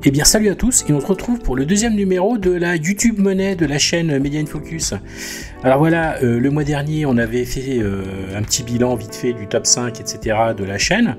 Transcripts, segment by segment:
Eh bien salut à tous et on se retrouve pour le deuxième numéro de la YouTube Money de la chaîne Media Focus. Alors voilà, le mois dernier on avait fait un petit bilan vite fait du top 5 etc. de la chaîne.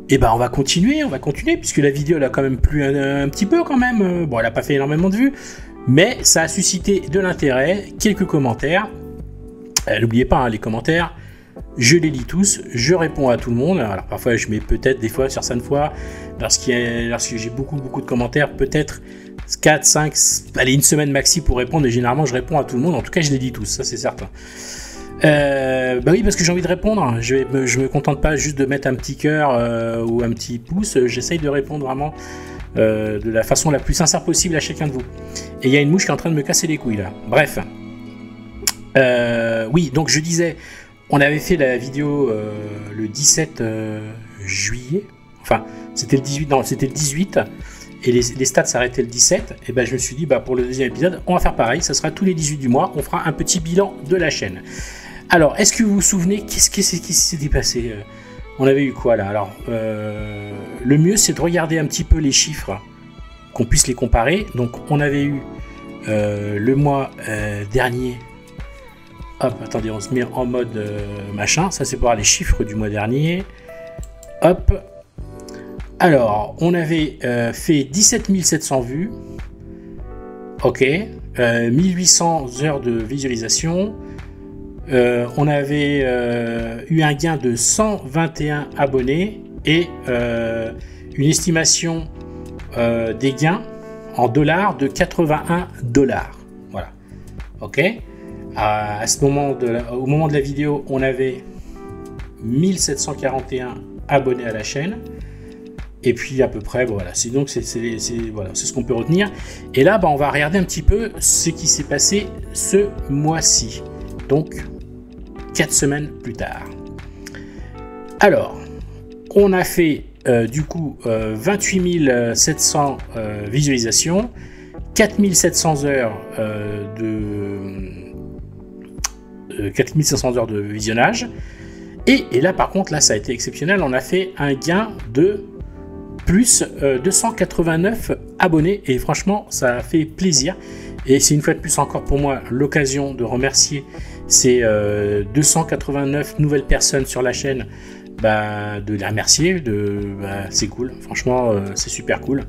Et ben on va continuer puisque la vidéo elle a quand même plu un petit peu quand même. Bon, elle a pas fait énormément de vues, mais ça a suscité de l'intérêt, quelques commentaires. N'oubliez pas hein, les commentaires. Je les lis tous, je réponds à tout le monde. Alors parfois je mets peut-être des fois, certaines fois, lorsque j'ai beaucoup de commentaires, peut-être 4, 5, allez une semaine maxi pour répondre, et généralement je réponds à tout le monde, en tout cas je les lis tous, ça c'est certain. Bah oui, parce que j'ai envie de répondre, je me contente pas juste de mettre un petit cœur ou un petit pouce, j'essaye de répondre vraiment de la façon la plus sincère possible à chacun de vous. Et il y a une mouche qui est en train de me casser les couilles là, bref. Oui, donc je disais... On avait fait la vidéo le 17 juillet, enfin c'était le 18, non c'était le 18, et les stats s'arrêtaient le 17, et ben je me suis dit bah pour le deuxième épisode on va faire pareil, ça sera tous les 18 du mois, on fera un petit bilan de la chaîne. Alors est-ce que vous vous souvenez, qu'est-ce qui s'était passé on avait eu quoi là? Alors le mieux c'est de regarder un petit peu les chiffres, qu'on puisse les comparer. Donc on avait eu le mois dernier. Hop, attendez, on se met en mode machin. Ça, c'est pour voir les chiffres du mois dernier. Hop. Alors, on avait fait 17 700 vues. Ok. 1800 heures de visualisation. On avait eu un gain de 121 abonnés et une estimation des gains en dollars de 81 $. Voilà. Ok. À ce moment au moment de la vidéo, on avait 1741 abonnés à la chaîne. Et puis à peu près, voilà, c'est ce qu'on peut retenir. Et là, bah, on va regarder un petit peu ce qui s'est passé ce mois-ci. Donc, 4 semaines plus tard. Alors, on a fait du coup 28 700 visualisations, 4700 heures 4500 heures de visionnage, et là par contre là ça a été exceptionnel, on a fait un gain de plus 289 abonnés, et franchement ça a fait plaisir, et c'est une fois de plus encore pour moi l'occasion de remercier ces 289 nouvelles personnes sur la chaîne, de les remercier, c'est cool, franchement c'est super cool.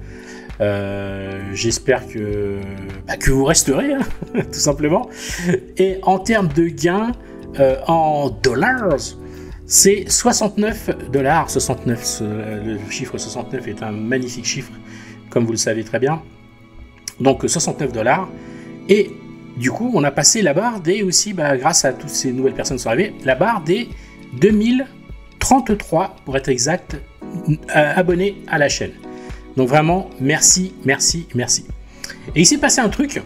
J'espère que vous resterez, hein, tout simplement. Et en termes de gains en dollars, c'est 69 $. 69, le chiffre 69 est un magnifique chiffre, comme vous le savez très bien. Donc 69 $. Et du coup, on a passé la barre des aussi, grâce à toutes ces nouvelles personnes qui sont arrivées, la barre des 2033 pour être exact, abonnés à la chaîne. Donc vraiment, merci. Et il s'est passé un truc,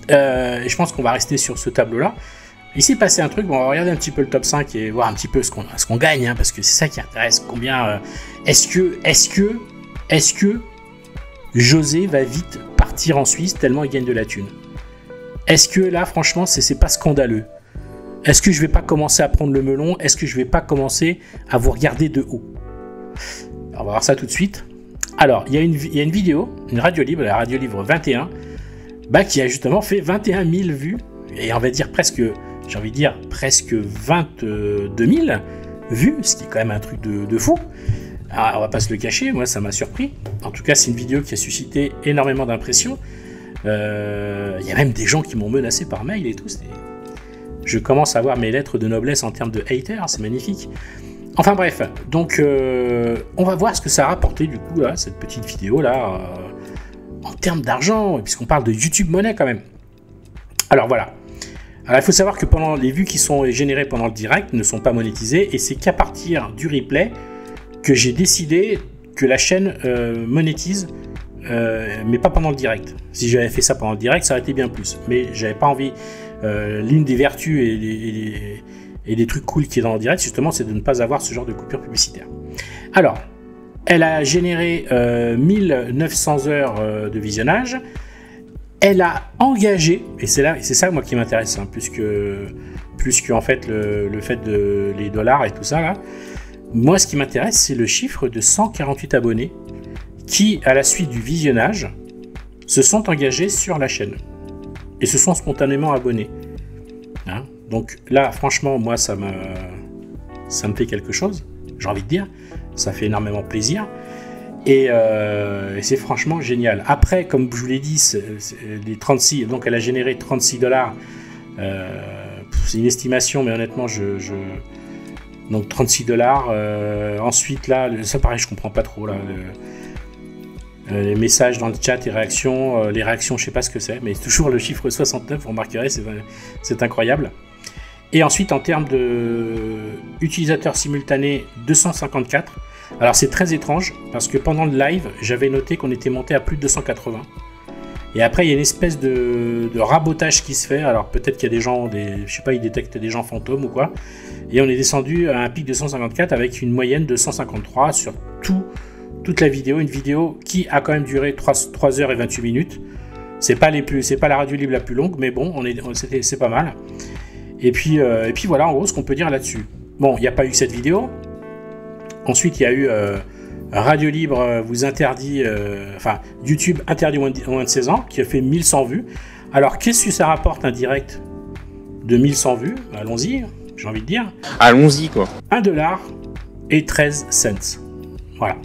et je pense qu'on va rester sur ce tableau-là. Il s'est passé un truc, bon, on va regarder un petit peu le top 5 et voir un petit peu ce qu'on gagne, hein, parce que c'est ça qui intéresse. Combien est-ce que José va vite partir en Suisse tellement il gagne de la thune? Est-ce que là, franchement, c'est pas scandaleux? Est-ce que je vais pas commencer à prendre le melon? Est-ce que je vais pas commencer à vous regarder de haut? Alors, on va voir ça tout de suite. Alors, il y a une vidéo, une radio libre, la radio libre 21, qui a justement fait 21 000 vues, et on va dire presque 22 000 vues, ce qui est quand même un truc de fou. Alors, on va pas se le cacher, moi ça m'a surpris. En tout cas, c'est une vidéo qui a suscité énormément d'impressions. Il y a même des gens qui m'ont menacé par mail et tout. Je commence à avoir mes lettres de noblesse en termes de haters, c'est magnifique. Enfin bref, donc on va voir ce que ça a rapporté du coup là, cette petite vidéo là, en termes d'argent, puisqu'on parle de YouTube Money quand même. Alors voilà. Alors il faut savoir que pendant les vues qui sont générées pendant le direct ne sont pas monétisées, et c'est qu'à partir du replay que j'ai décidé que la chaîne monétise, mais pas pendant le direct. Si j'avais fait ça pendant le direct, ça aurait été bien plus. Mais j'avais pas envie. L'une des vertus et des trucs cool qui est dans le direct, justement, c'est de ne pas avoir ce genre de coupure publicitaire. Alors, elle a généré 1900 heures de visionnage. Elle a engagé, et c'est ça moi qui m'intéresse, hein, plus que en fait le fait de les dollars et tout ça là. Moi, ce qui m'intéresse, c'est le chiffre de 148 abonnés qui, à la suite du visionnage, se sont engagés sur la chaîne et se sont spontanément abonnés. Hein, donc là, franchement, moi, ça me fait quelque chose, j'ai envie de dire. Ça fait énormément plaisir. Et c'est franchement génial. Après, comme je vous l'ai dit, les 36, donc elle a généré $36. C'est une estimation, mais honnêtement, donc $36. Ensuite, là, ça pareil, je comprends pas trop là. Les messages dans le chat et réactions, les réactions, je sais pas ce que c'est, mais toujours le chiffre 69, vous remarquerez, c'est incroyable. Et ensuite, en termes d'utilisateurs simultanés, 254. Alors c'est très étrange, parce que pendant le live, j'avais noté qu'on était monté à plus de 280. Et après, il y a une espèce de rabotage qui se fait. Alors peut-être qu'il y a des gens, je sais pas, ils détectent des gens fantômes ou quoi. Et on est descendu à un pic de 154 avec une moyenne de 153 sur toute la vidéo. Une vidéo qui a quand même duré 3 heures et 28 minutes. C'est pas la radio libre la plus longue, mais bon, c'est pas mal. Et puis voilà, en gros, ce qu'on peut dire là-dessus. Bon, il n'y a pas eu cette vidéo. Ensuite, il y a eu Radio Libre vous interdit, YouTube interdit moins de 16 ans, qui a fait 1100 vues. Alors, qu'est-ce que ça rapporte un direct de 1100 vues? Allons-y, j'ai envie de dire. Allons-y, quoi. $1 et 13 cents. Voilà.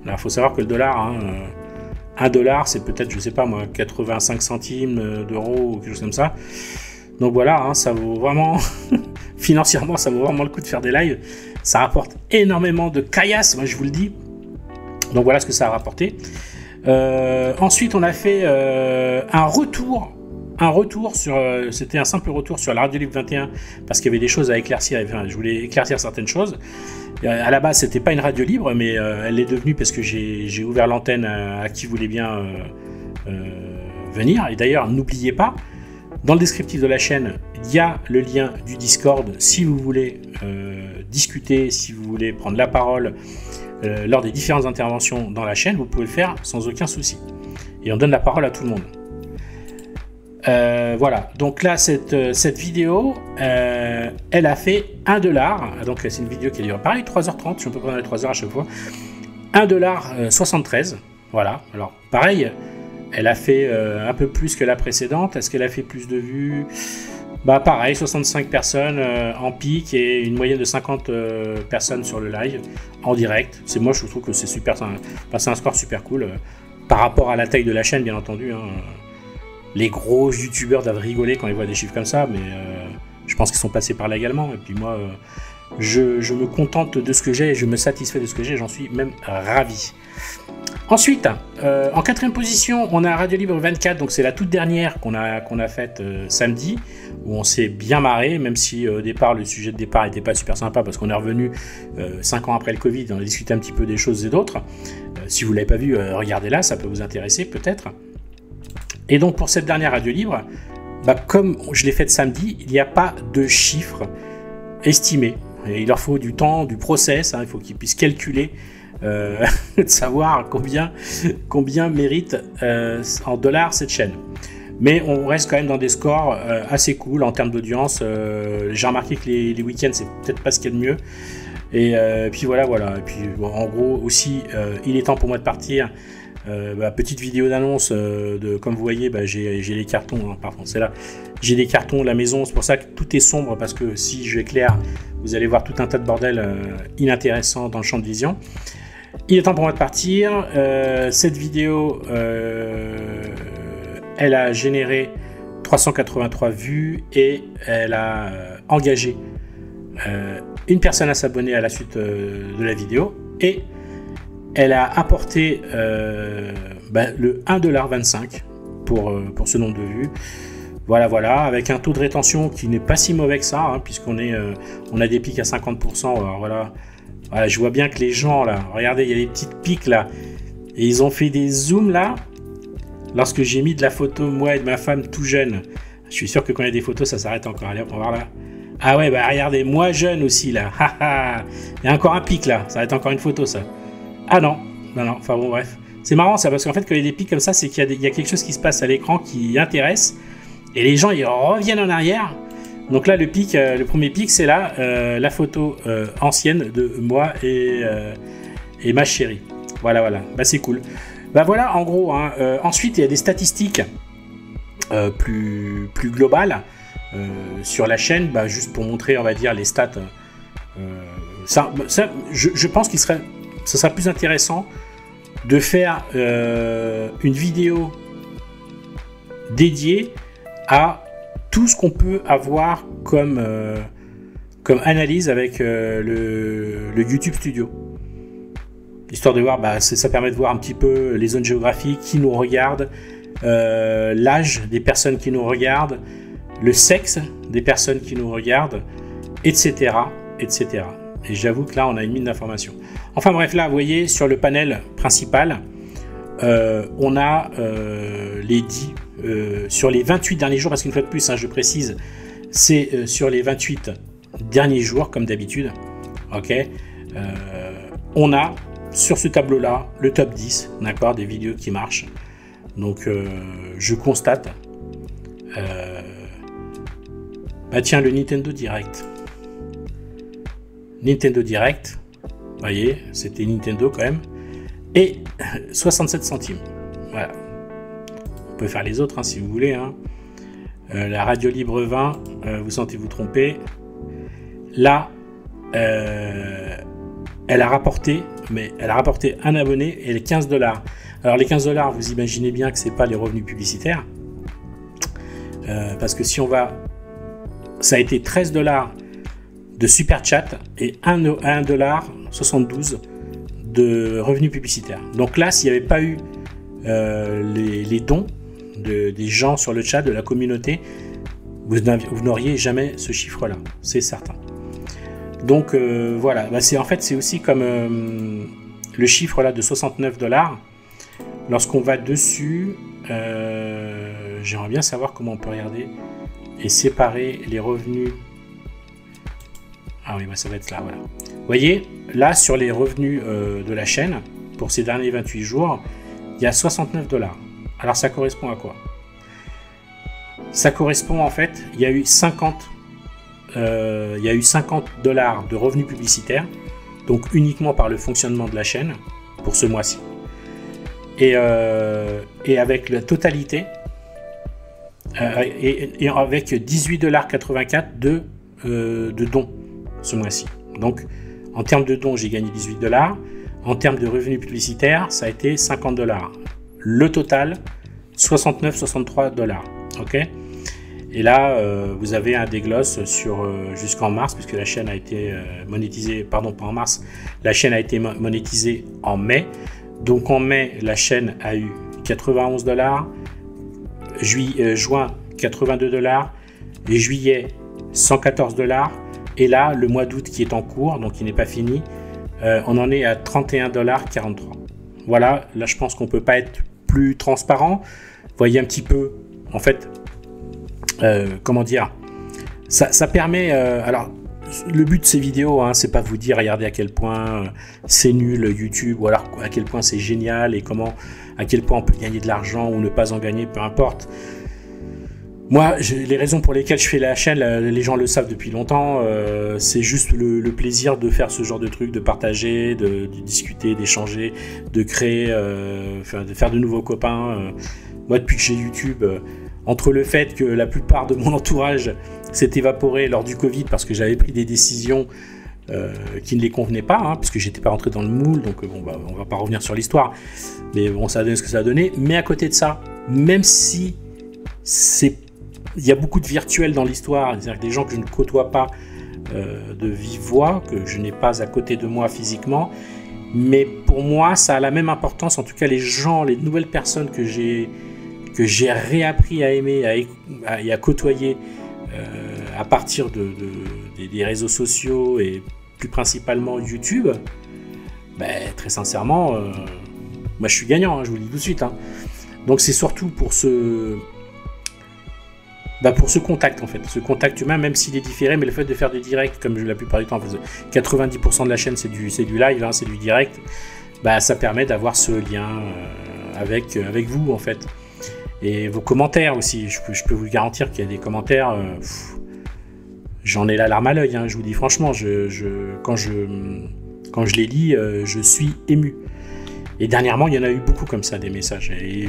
Alors, il faut savoir que le dollar, $1, c'est peut-être, je sais pas moi, 85 centimes d'euros ou quelque chose comme ça. Donc voilà, ça vaut vraiment, financièrement, ça vaut vraiment le coup de faire des lives. Ça rapporte énormément de caillasse, moi je vous le dis. Donc voilà ce que ça a rapporté. Ensuite, on a fait un retour sur... c'était un simple retour sur la Radio Libre 21, parce qu'il y avait des choses à éclaircir. Enfin, je voulais éclaircir certaines choses. À la base, c'était pas une radio libre, mais elle l'est devenue parce que j'ai ouvert l'antenne à qui voulait bien venir. Et d'ailleurs, n'oubliez pas, dans le descriptif de la chaîne, il y a le lien du Discord si vous voulez discuter, si vous voulez prendre la parole lors des différentes interventions dans la chaîne, vous pouvez le faire sans aucun souci. Et on donne la parole à tout le monde. Voilà, donc là, cette vidéo, elle a fait $1. Donc c'est une vidéo qui a duré pareil, 3h30, je suis un peu près dans les 3h à chaque fois. $1,73. Voilà, alors pareil. Elle a fait un peu plus que la précédente. Est-ce qu'elle a fait plus de vues? Bah pareil, 65 personnes en pic et une moyenne de 50 personnes sur le live en direct. Moi je trouve que c'est super, c'est un score super cool par rapport à la taille de la chaîne, bien entendu. Les gros youtubeurs doivent rigoler quand ils voient des chiffres comme ça, mais je pense qu'ils sont passés par là également. Et puis moi, je me contente de ce que j'ai et je me satisfais de ce que j'ai. J'en suis même ravi. Ensuite, en 4e position, on a Radio Libre 24, donc c'est la toute dernière qu'on a faite samedi, où on s'est bien marré, même si au départ, le sujet de départ n'était pas super sympa, parce qu'on est revenu 5 ans après le Covid, on a discuté un petit peu des choses et d'autres. Si vous ne l'avez pas vu, regardez-la, ça peut vous intéresser peut-être. Et donc pour cette dernière Radio Libre, comme je l'ai faite samedi, il n'y a pas de chiffres estimés. Et il leur faut du temps, du process, il faut qu'ils puissent calculer de savoir combien mérite en dollars cette chaîne. Mais on reste quand même dans des scores assez cool en termes d'audience. J'ai remarqué que les week-ends, c'est peut-être pas ce qu'il y a de mieux. Et puis voilà. Et puis en gros aussi, il est temps pour moi de partir. Petite vidéo d'annonce comme vous voyez, j'ai les cartons. Pardon, c'est là. J'ai des cartons de la maison. C'est pour ça que tout est sombre, parce que si je éclaire, vous allez voir tout un tas de bordel inintéressant dans le champ de vision. Il est temps pour moi de partir. Cette vidéo, elle a généré 383 vues et elle a engagé une personne à s'abonner à la suite de la vidéo, et elle a apporté le $1,25 pour ce nombre de vues. Voilà, avec un taux de rétention qui n'est pas si mauvais que ça, puisqu'on a des pics à 50%. Alors voilà, je vois bien que les gens là, regardez, il y a des petites pics là, et ils ont fait des zooms là. Lorsque j'ai mis de la photo moi et de ma femme tout jeune, je suis sûr que quand il y a des photos, ça s'arrête encore. Allez, on va voir là. Ah ouais, regardez, moi jeune aussi là. Il y a encore un pic là, ça va être encore une photo ça. Ah non, enfin bon bref. C'est marrant ça, parce qu'en fait quand il y a des pics comme ça, c'est qu'il y a quelque chose qui se passe à l'écran qui intéresse, et les gens ils reviennent en arrière. Donc là le premier pic, c'est là la photo ancienne de moi et ma chérie. Voilà. Bah, c'est cool. Bah voilà, en gros. Hein. Ensuite, il y a des statistiques plus globales sur la chaîne, bah, juste pour montrer, on va dire, les stats. Je pense que ça sera plus intéressant de faire une vidéo dédiée à tout ce qu'on peut avoir comme analyse avec le YouTube Studio. Histoire de voir, bah, ça permet de voir un petit peu les zones géographiques, qui nous regardent, l'âge des personnes qui nous regardent, le sexe des personnes qui nous regardent, etc. etc. Et j'avoue que là, on a une mine d'informations. Enfin bref, là, vous voyez, sur le panel principal, on a les 10, sur les 28 derniers jours, parce qu'une fois de plus, hein, je précise, c'est sur les 28 derniers jours, comme d'habitude. Ok, on a sur ce tableau-là le top 10, d'accord, des vidéos qui marchent. Donc, je constate. Bah tiens, le Nintendo Direct. Nintendo Direct, vous voyez, c'était Nintendo quand même, et 67 centimes. Voilà. On peut faire les autres hein, si vous voulez. Hein. La Radio Libre 20, vous sentez-vous tromper. Là, elle a rapporté un abonné et les 15 $. Alors les 15 $, vous imaginez bien que c'est pas les revenus publicitaires, parce que si on va, ça a été 13 $ de super chat et 1,72 $ de revenus publicitaires. Donc là, s'il n'y avait pas eu les dons des gens sur le chat, de la communauté, vous n'auriez jamais ce chiffre-là, c'est certain. Donc voilà, bah, c'est aussi comme le chiffre là de 69 $. Lorsqu'on va dessus, j'aimerais bien savoir comment on peut regarder et séparer les revenus. Ah oui, bah ça va être là, voilà. Vous voyez, là sur les revenus de la chaîne, pour ces derniers 28 jours, il y a 69 $. Alors ça correspond à quoi? Ça correspond en fait, il y a eu 50 $, de revenus publicitaires, donc uniquement par le fonctionnement de la chaîne, pour ce mois-ci. Et avec la totalité, et avec 18,84 $ de dons ce mois-ci. Donc, en termes de dons, j'ai gagné 18 $. En termes de revenus publicitaires, ça a été 50 $. Le total, 63 $. Ok. Et là, vous avez un dégloss sur jusqu'en mars, puisque la chaîne a été monétisée, pardon, pas en mars, la chaîne a été monétisée en mai. Donc en mai, la chaîne a eu 91 $, juin 82 $, et juillet 114 $, et là, le mois d'août qui est en cours, donc qui n'est pas fini, on en est à 31,43 $. Voilà, là je pense qu'on ne peut pas être plus transparent. Vous voyez un petit peu, en fait, comment dire, ça permet, alors le but de ces vidéos, hein, c'est pas de vous dire regardez à quel point c'est nul YouTube, ou alors à quel point c'est génial et à quel point on peut gagner de l'argent ou ne pas en gagner, peu importe. Moi, les raisons pour lesquelles je fais la chaîne, les gens le savent depuis longtemps, c'est juste le plaisir de faire ce genre de trucs, de partager, de discuter, d'échanger, de créer, de faire de nouveaux copains. Moi, depuis que j'ai YouTube, entre le fait que la plupart de mon entourage s'est évaporé lors du Covid parce que j'avais pris des décisions qui ne les convenaient pas, hein, parce que j'étais pas rentré dans le moule, donc bon, bah, on va pas revenir sur l'histoire, mais bon, ça a donné ce que ça a donné. Mais à côté de ça, même si il y a beaucoup de virtuels dans l'histoire, c'est-à-dire que des gens que je ne côtoie pas de vive voix, que je n'ai pas à côté de moi physiquement, mais pour moi, ça a la même importance. En tout cas, les gens, les nouvelles personnes que j'ai réappris à aimer et à côtoyer à partir des réseaux sociaux et plus principalement YouTube, très sincèrement, moi je suis gagnant, hein, je vous le dis tout de suite. Hein. Donc c'est surtout pour ce contact en fait, ce contact humain, même s'il est différé, mais le fait de faire des directs, comme la plupart du temps, 90% de la chaîne c'est du live, hein, c'est du direct, ça permet d'avoir ce lien avec vous en fait. Et vos commentaires aussi, je peux vous garantir qu'il y a des commentaires, j'en ai la larme à l'œil, hein, je vous dis franchement, quand je les lis, je suis ému. Et dernièrement, il y en a eu beaucoup comme ça, des messages. Et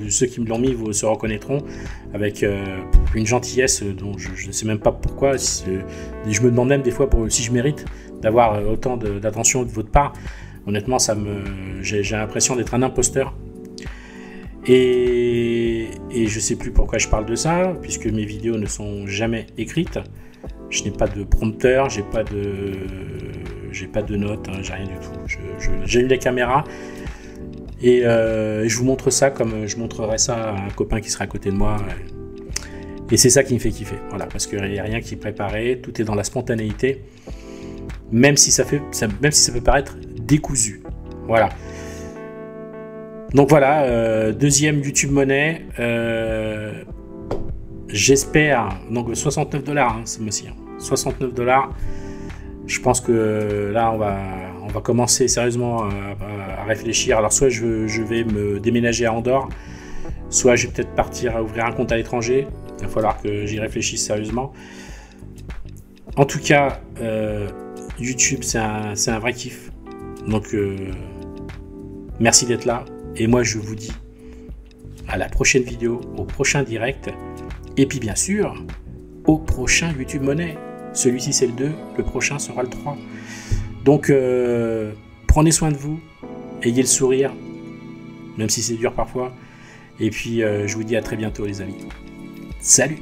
ceux qui me l'ont mis vous se reconnaîtront avec une gentillesse dont je ne sais même pas pourquoi. Je me demande même des fois si je mérite d'avoir autant d'attention de votre part. Honnêtement, j'ai l'impression d'être un imposteur. Et je sais plus pourquoi je parle de ça, puisque mes vidéos ne sont jamais écrites. Je n'ai pas de prompteur, j'ai pas de notes, hein, j'ai rien du tout. J'ai eu la caméra et je vous montre ça comme je montrerais ça à un copain qui sera à côté de moi. Et c'est ça qui me fait kiffer. Voilà, parce qu'il n'y a rien qui est préparé, tout est dans la spontanéité, même si ça peut paraître décousu. Voilà. Donc voilà, deuxième YouTube Money. J'espère, donc $69 hein, ce mois-ci, hein, $69. Je pense que là on va commencer sérieusement à réfléchir. Alors soit je vais me déménager à Andorre, soit je vais peut-être partir à ouvrir un compte à l'étranger. Il va falloir que j'y réfléchisse sérieusement. En tout cas, YouTube c'est un vrai kiff. Donc merci d'être là. Et moi je vous dis à la prochaine vidéo, au prochain direct. Et puis bien sûr, au prochain YouTube Money. Celui-ci c'est le 2, le prochain sera le 3. Donc prenez soin de vous, ayez le sourire, même si c'est dur parfois. Et puis je vous dis à très bientôt les amis. Salut!